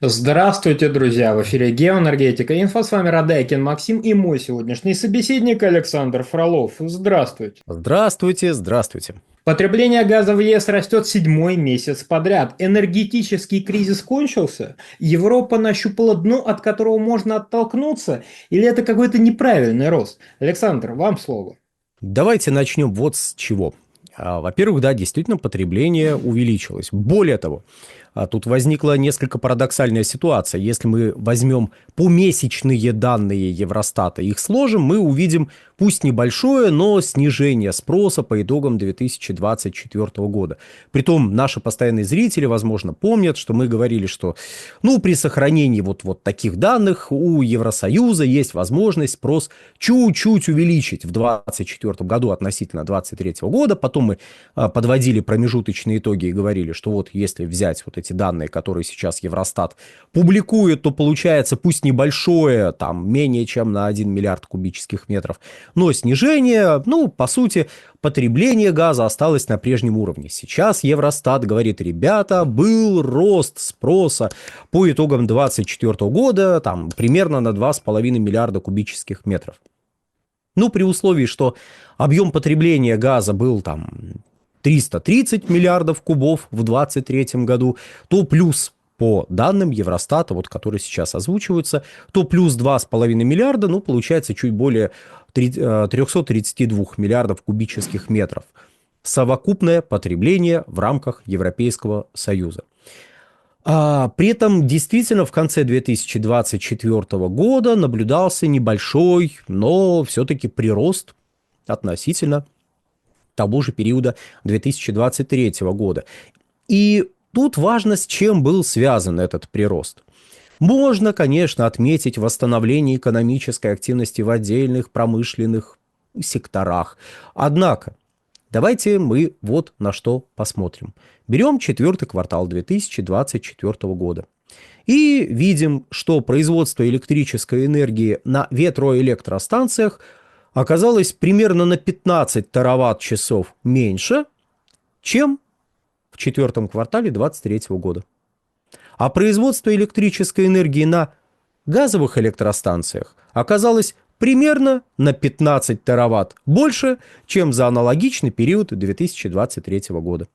Здравствуйте, друзья! В эфире Геоэнергетика Инфо. С вами Радайкин Максим и мой сегодняшний собеседник Александр Фролов. Здравствуйте! Здравствуйте, здравствуйте. Потребление газа в ЕС растет седьмой месяц подряд. Энергетический кризис кончился? Европа нащупала дно, от которого можно оттолкнуться? Или это какой-то неправильный рост? Александр, вам слово. Давайте начнем вот с чего. Во-первых, да, действительно, потребление увеличилось. Более того, тут возникла несколько парадоксальная ситуация. Если мы возьмем помесячные данные Евростата, их сложим, мы увидим, пусть небольшое, но снижение спроса по итогам 2024 года. Притом наши постоянные зрители, возможно, помнят, что мы говорили, что при сохранении вот таких данных у Евросоюза есть возможность спрос чуть-чуть увеличить в 2024 году относительно 2023 года. Потом мы подводили промежуточные итоги и говорили, что вот если взять вот эти данные, которые сейчас Евростат публикует, то получается пусть небольшое, там менее чем на 1 миллиард кубических метров, но снижение, по сути, потребление газа осталось на прежнем уровне. Сейчас Евростат говорит: ребята, был рост спроса по итогам 2024 года там примерно на 2,5 миллиарда кубических метров. При условии, что объем потребления газа был там 330 миллиардов кубов в 2023 году, то плюс по данным Евростата, вот которые сейчас озвучиваются, то плюс 2,5 миллиарда, получается чуть более 332 миллиардов кубических метров. Совокупное потребление в рамках Европейского Союза. При этом действительно в конце 2024 года наблюдался небольшой, но все-таки прирост относительно того же периода 2023 года. И тут важно, с чем был связан этот прирост. Можно, конечно, отметить восстановление экономической активности в отдельных промышленных секторах. Однако, давайте мы вот на что посмотрим. Берем четвертый квартал 2024 года. И видим, что производство электрической энергии на ветроэлектростанциях оказалось примерно на 15 тераватт-часов меньше, чем в четвертом квартале 2023 года. А производство электрической энергии на газовых электростанциях оказалось примерно на 15 тераватт больше, чем за аналогичный период 2023 года.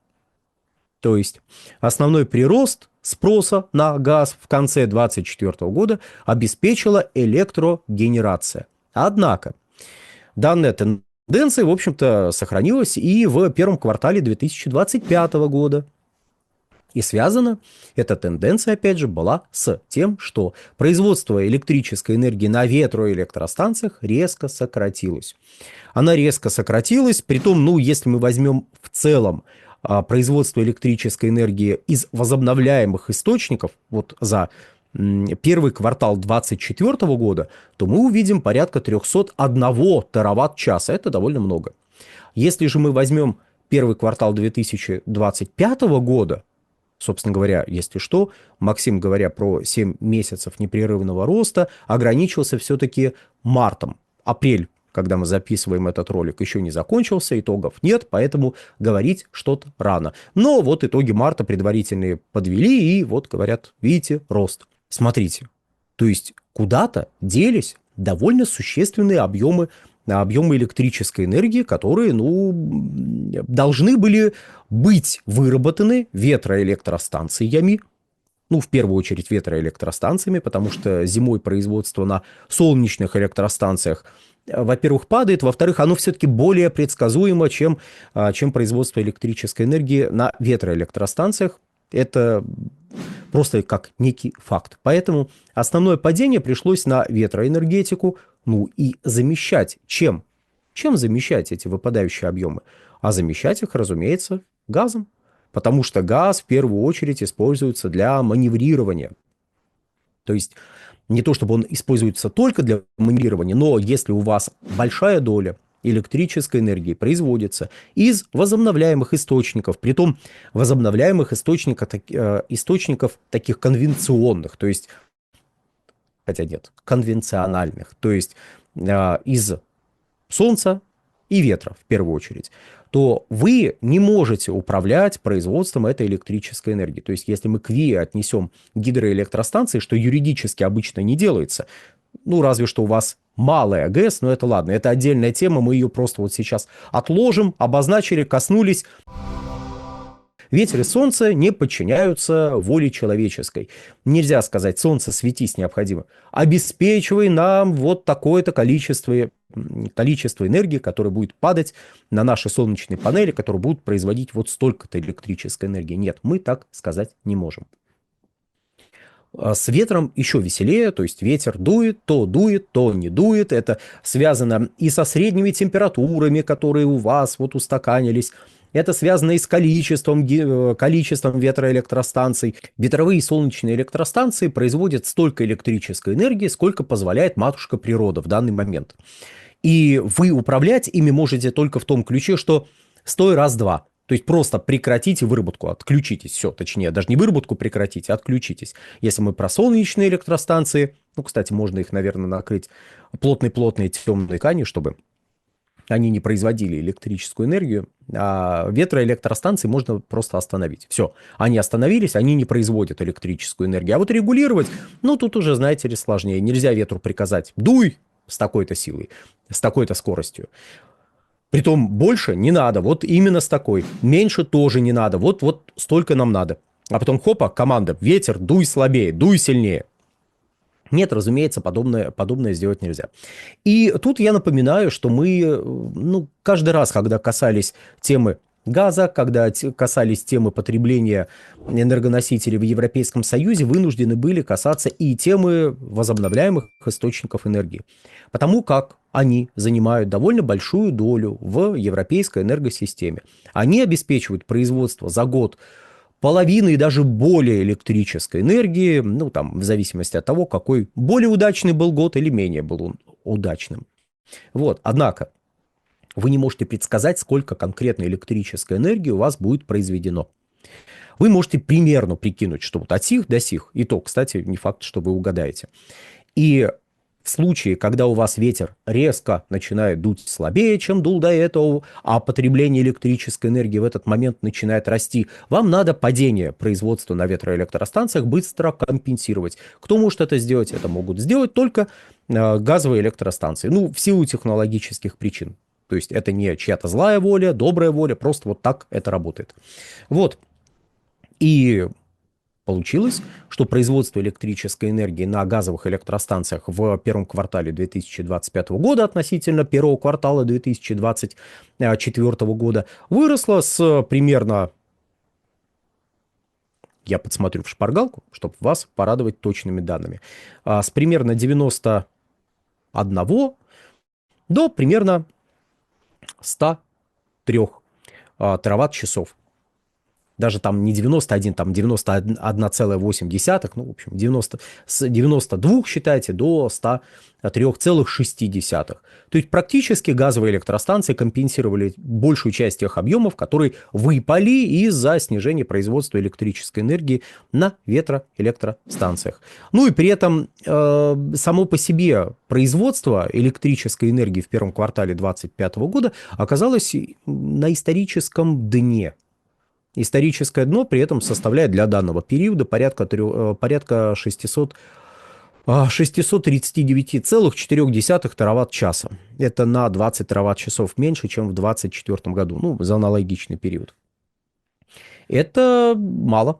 То есть основной прирост спроса на газ в конце 2024 года обеспечила электрогенерация. Однако данная тенденция, в общем-то, сохранилась и в первом квартале 2025 года. И связана эта тенденция, опять же, была с тем, что производство электрической энергии на ветроэлектростанциях резко сократилось. Она резко сократилась, притом, если мы возьмем в целом производство электрической энергии из возобновляемых источников вот за первый квартал 2024 года, то мы увидим порядка 301 тераватт-часа. Это довольно много. Если же мы возьмем первый квартал 2025 года, собственно говоря, если что, Максим, говоря про 7 месяцев непрерывного роста, ограничился все-таки мартом. Апрель, когда мы записываем этот ролик, еще не закончился, итогов нет, поэтому говорить что-то рано. Но вот итоги марта предварительные подвели, и вот говорят, видите, рост. Смотрите, то есть куда-то делись довольно существенные объемы электрической энергии, которые, должны были быть выработаны ветроэлектростанциями, в первую очередь ветроэлектростанциями, потому что зимой производство на солнечных электростанциях, во-первых, падает, во-вторых, оно все-таки более предсказуемо, чем производство электрической энергии на ветроэлектростанциях. Это просто как некий факт. Поэтому основное падение пришлось на ветроэнергетику, и замещать чем? Чем замещать эти выпадающие объемы? А замещать их, разумеется, газом. Потому что газ в первую очередь используется для маневрирования. То есть не то, чтобы он используется только для маневрирования, но если у вас большая доля электрической энергии производится из возобновляемых источников, притом возобновляемых источников таких конвенционных, то есть, хотя нет, конвенциональных, то есть из солнца и ветра в первую очередь, то вы не можете управлять производством этой электрической энергии. То есть, если мы к ВИЭ отнесем гидроэлектростанции, что юридически обычно не делается, ну, разве что у вас малая ГЭС, но это ладно, это отдельная тема, мы ее просто вот сейчас отложим, обозначили, коснулись. Ветер и солнце не подчиняются воле человеческой. Нельзя сказать, солнце, светись, необходимо. Обеспечивай нам вот такое-то количество энергии, которое будет падать на наши солнечные панели, которые будут производить вот столько-то электрической энергии. Нет, мы так сказать не можем. С ветром еще веселее, то есть ветер дует, то не дует. Это связано и со средними температурами, которые у вас вот устаканились. Это связано и с количеством ветроэлектростанций. Ветровые и солнечные электростанции производят столько электрической энергии, сколько позволяет матушка природа в данный момент. И вы управлять ими можете только в том ключе, что стой раз-два. То есть просто прекратите выработку, отключитесь. Все, точнее, даже не выработку прекратите, отключитесь. Если мы про солнечные электростанции, ну, кстати, можно их, наверное, накрыть плотной-плотной темной тканью, чтобы они не производили электрическую энергию, а ветроэлектростанции можно просто остановить. Все, они остановились, они не производят электрическую энергию. А вот регулировать, ну, тут уже, знаете ли, сложнее. Нельзя ветру приказать: дуй с такой-то силой, с такой-то скоростью. Притом больше не надо, вот именно с такой. Меньше тоже не надо, вот столько нам надо. А потом хопа, команда: ветер, дуй слабее, дуй сильнее. Нет, разумеется, подобное сделать нельзя. И тут я напоминаю, что мы, ну, каждый раз, когда касались темы газа, когда касались темы потребления энергоносителей в Европейском Союзе, вынуждены были касаться и темы возобновляемых источников энергии. Потому как они занимают довольно большую долю в европейской энергосистеме. Они обеспечивают производство за год половины и даже более электрической энергии, ну, там, в зависимости от того, какой более удачный был год или менее был он удачным. Вот, однако, вы не можете предсказать, сколько конкретной электрической энергии у вас будет произведено. Вы можете примерно прикинуть, что вот от сих до сих, и то, кстати, не факт, что вы угадаете. И в случае, когда у вас ветер резко начинает дуть слабее, чем дул до этого, а потребление электрической энергии в этот момент начинает расти, вам надо падение производства на ветроэлектростанциях быстро компенсировать. Кто может это сделать? Это могут сделать только газовые электростанции. Ну, в силу технологических причин. То есть это не чья-то злая воля, добрая воля, просто вот так это работает. Вот. И получилось, что производство электрической энергии на газовых электростанциях в первом квартале 2025 года относительно первого квартала 2024 года выросло с примерно, я подсмотрю в шпаргалку, чтобы вас порадовать точными данными, с примерно 91 до примерно 103 тераватт-часов. Даже там не 91, там 91,8, ну, в общем, 90, с 92, считайте, до 103,6. То есть практически газовые электростанции компенсировали большую часть тех объемов, которые выпали из-за снижения производства электрической энергии на ветроэлектростанциях. Ну и при этом само по себе производство электрической энергии в первом квартале 2025 года оказалось на историческом дне. Историческое дно при этом составляет для данного периода порядка 639,4 тераватт-часа. Это на 20 тераватт-часов меньше, чем в 2024 году, ну, за аналогичный период. Это мало.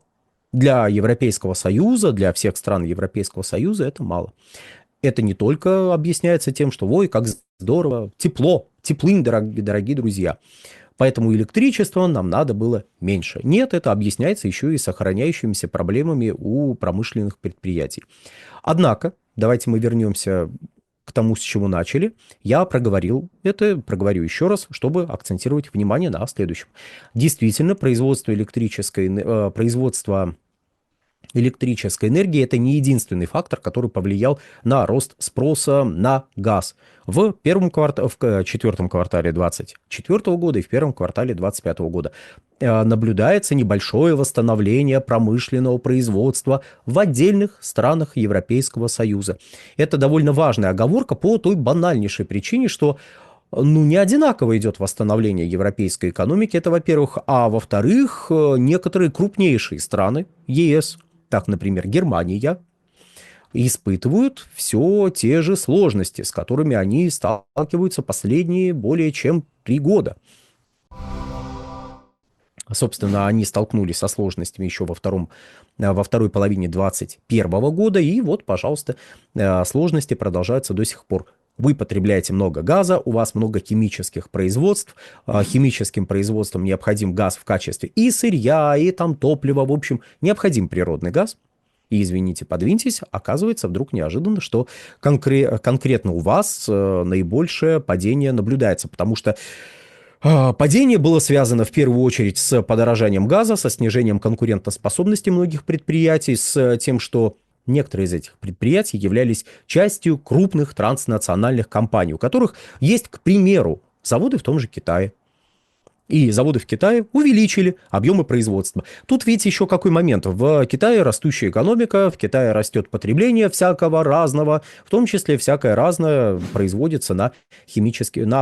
Для Европейского Союза, для всех стран Европейского Союза это мало. Это не только объясняется тем, что ой, как здорово, теплынь, дорогие друзья. Поэтому электричества нам надо было меньше. Нет, это объясняется еще и сохраняющимися проблемами у промышленных предприятий. Однако, давайте мы вернемся к тому, с чего начали. Я проговорю еще раз, чтобы акцентировать внимание на следующем. Действительно, производство электрической энергии – это не единственный фактор, который повлиял на рост спроса на газ в четвертом квартале 2024 года и в первом квартале 2025 года. Наблюдается небольшое восстановление промышленного производства в отдельных странах Европейского Союза. Это довольно важная оговорка по той банальнейшей причине, что ну, не одинаково идет восстановление европейской экономики, это во-первых. А во-вторых, некоторые крупнейшие страны ЕС, так, например, Германия, испытывают все те же сложности, с которыми они сталкиваются последние более чем 3 года. Собственно, они столкнулись со сложностями еще во второй половине 2021 года, и вот, пожалуйста, сложности продолжаются до сих пор. Вы потребляете много газа, у вас много химических производств, химическим производствам необходим газ в качестве и сырья, и там топлива, в общем, необходим природный газ. И, извините, подвиньтесь, оказывается вдруг неожиданно, что конкретно у вас наибольшее падение наблюдается, потому что падение было связано в первую очередь с подорожанием газа, со снижением конкурентоспособности многих предприятий, с тем, что некоторые из этих предприятий являлись частью крупных транснациональных компаний, у которых есть, к примеру, заводы в том же Китае. И заводы в Китае увеличили объемы производства. Тут, видите, еще какой момент. В Китае растущая экономика, в Китае растет потребление всякого разного, в том числе всякое разное производится на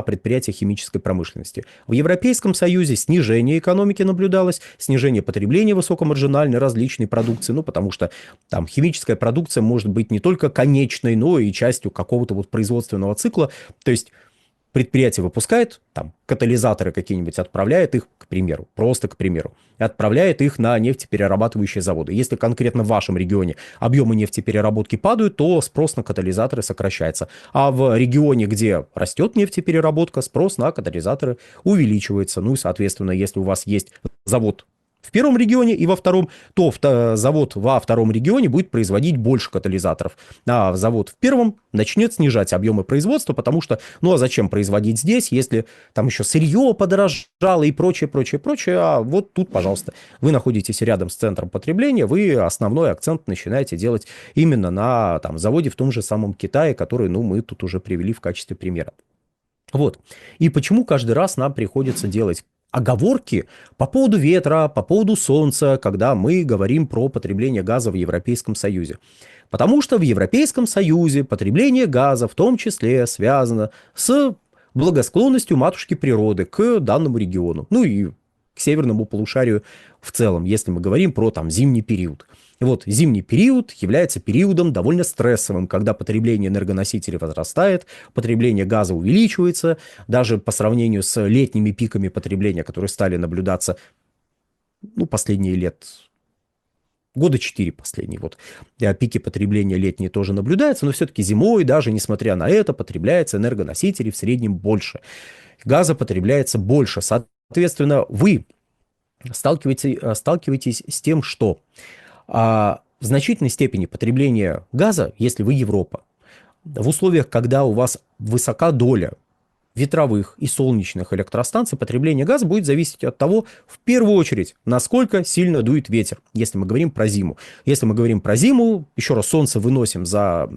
предприятиях химической промышленности. В Европейском Союзе снижение экономики наблюдалось, снижение потребления высокомаржинальной различной продукции, ну, потому что там химическая продукция может быть не только конечной, но и частью какого-то вот производственного цикла. То есть предприятие выпускает, там, катализаторы какие-нибудь, отправляет их, к примеру, просто к примеру, отправляет их на нефтеперерабатывающие заводы. Если конкретно в вашем регионе объемы нефтепереработки падают, то спрос на катализаторы сокращается. А в регионе, где растет нефтепереработка, спрос на катализаторы увеличивается. Ну и, соответственно, если у вас есть завод в первом регионе и во втором, то завод во втором регионе будет производить больше катализаторов. А завод в первом начнет снижать объемы производства, потому что, ну а зачем производить здесь, если там еще сырье подорожало и прочее, прочее, прочее. А вот тут, пожалуйста, вы находитесь рядом с центром потребления, вы основной акцент начинаете делать именно на там, заводе в том же самом Китае, который, ну, мы тут уже привели в качестве примера. Вот. И почему каждый раз нам приходится делать оговорки по поводу ветра, по поводу солнца, когда мы говорим про потребление газа в Европейском Союзе? Потому что в Европейском Союзе потребление газа в том числе связано с благосклонностью матушки природы к данному региону, ну и к северному полушарию в целом, если мы говорим про там зимний период. И вот зимний период является периодом довольно стрессовым, когда потребление энергоносителей возрастает, потребление газа увеличивается, даже по сравнению с летними пиками потребления, которые стали наблюдаться, ну, последние лет, года 4 последние, вот, пики потребления летние тоже наблюдаются, но все-таки зимой, даже несмотря на это, потребляется энергоносителей в среднем больше. Газа потребляется больше. Соответственно, вы сталкиваетесь с тем, что в значительной степени потребление газа, если вы Европа, в условиях, когда у вас высока доля ветровых и солнечных электростанций, потребление газа будет зависеть от того, в первую очередь, насколько сильно дует ветер, если мы говорим про зиму. Если мы говорим про зиму, еще раз, солнце выносим за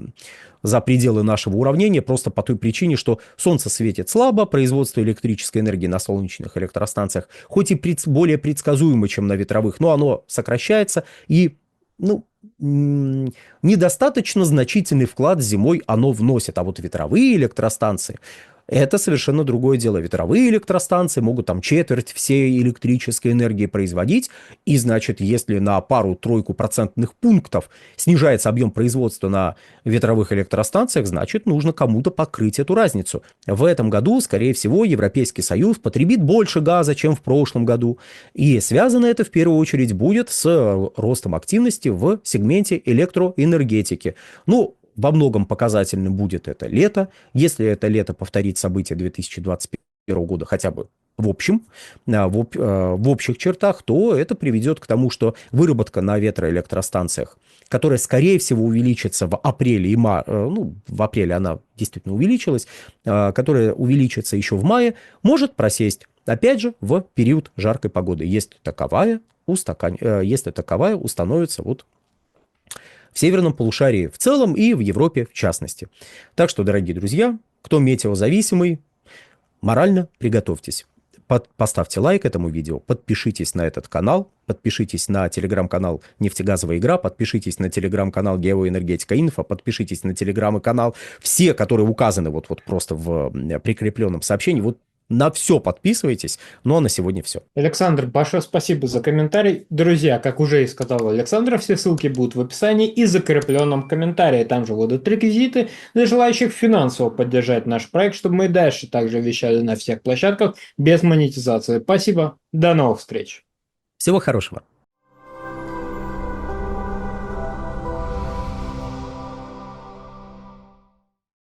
пределы нашего уравнения, просто по той причине, что солнце светит слабо, производство электрической энергии на солнечных электростанциях, хоть и более предсказуемо, чем на ветровых, но оно сокращается, и недостаточно значительный вклад зимой оно вносит. А вот ветровые электростанции, это совершенно другое дело. Ветровые электростанции могут там четверть всей электрической энергии производить, и, значит, если на пару-тройку процентных пунктов снижается объем производства на ветровых электростанциях, значит, нужно кому-то покрыть эту разницу. В этом году, скорее всего, Европейский Союз потребит больше газа, чем в прошлом году, и связано это в первую очередь будет с ростом активности в сегменте электроэнергетики. Ну, во многом показательным будет это лето. Если это лето повторит события 2021 года хотя бы в общем, в общих чертах, то это приведет к тому, что выработка на ветроэлектростанциях, которая, скорее всего, увеличится в апреле и мае, ну, в апреле она действительно увеличилась, которая увеличится еще в мае, может просесть, опять же, в период жаркой погоды. Если таковая установится вот в северном полушарии в целом и в Европе в частности. Так что, дорогие друзья, кто метеозависимый, морально приготовьтесь. Поставьте лайк этому видео, подпишитесь на этот канал, подпишитесь на телеграм-канал «Нефтегазовая игра», подпишитесь на телеграм-канал «Геоэнергетика Инфо», подпишитесь на телеграм-канал, все, которые указаны вот просто в прикрепленном сообщении, вот на все подписывайтесь. Ну а на сегодня все. Александр, большое спасибо за комментарий. Друзья, как уже и сказал Александр, все ссылки будут в описании и закрепленном комментарии. Там же будут реквизиты для желающих финансово поддержать наш проект, чтобы мы и дальше также вещали на всех площадках без монетизации. Спасибо. До новых встреч. Всего хорошего.